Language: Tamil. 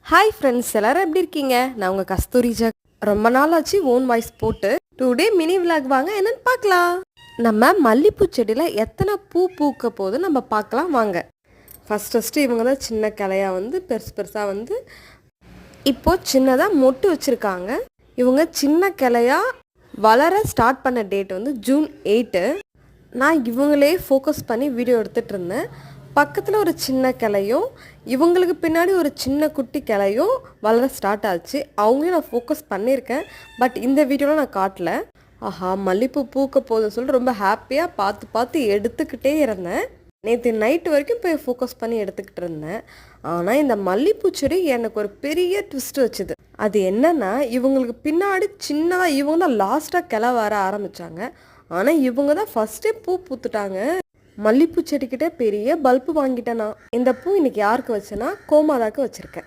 ஹாய் ஃப்ரெண்ட்ஸ், எல்லாரும் எப்படி இருக்கீங்க? நான் உங்கள் கஸ்தூரி ஜக். ரொம்ப நாள் ஆச்சு ஓன் வாய்ஸ் போட்டு. டுடே மினி விலாக் வாங்க, என்னன்னு பார்க்கலாம். நம்ம மல்லிப்பூ செடியில் எத்தனை பூ பூக்க போது நம்ம பார்க்கலாம் வாங்க. ஃபஸ்ட்டு இவங்க தான் சின்ன கிளையாக வந்து பெருசாக வந்து இப்போது சின்னதாக மொட்டு வச்சுருக்காங்க. இவங்க சின்ன கிளையாக வளர ஸ்டார்ட் பண்ண டேட் வந்து ஜூன் 8. நான் இவங்களே ஃபோக்கஸ் பண்ணி வீடியோ எடுத்துகிட்டு இருந்தேன். பக்கத்தில் ஒரு சின்ன கிளையும் இவங்களுக்கு பின்னாடி ஒரு சின்ன குட்டி கிளையும் வளர ஸ்டார்ட் ஆச்சு. அவங்களையும் நான் ஃபோக்கஸ் பண்ணியிருக்கேன், பட் இந்த வீடியோவில் நான் காட்டல. ஆஹா, மல்லிப்பூ பூக்க போதுன்னு சொல்லிட்டு ரொம்ப ஹாப்பியாக பார்த்து எடுத்துக்கிட்டே இருந்தேன். நேற்று நைட்டு வரைக்கும் போய் ஃபோக்கஸ் பண்ணி எடுத்துக்கிட்டு இருந்தேன். ஆனால் இந்த மல்லிப்பூ செடி எனக்கு ஒரு பெரிய ட்விஸ்ட் வச்சுது. அது என்னன்னா, இவங்களுக்கு பின்னாடி சின்னதாக இவங்க தான் லாஸ்ட்டாக கிளை வர ஆரம்பித்தாங்க. ஆனால் இவங்க தான் ஃபஸ்ட்டே பூ பூத்துட்டாங்க. மல்லிப்பூ செடிக்கிட்ட பெரிய பல்பு வாங்கிட்டேன் நான். இந்த பூ இன்னைக்கு யாருக்கு வச்சேன்னா கோமாதாக்கு வச்சுருக்கேன்.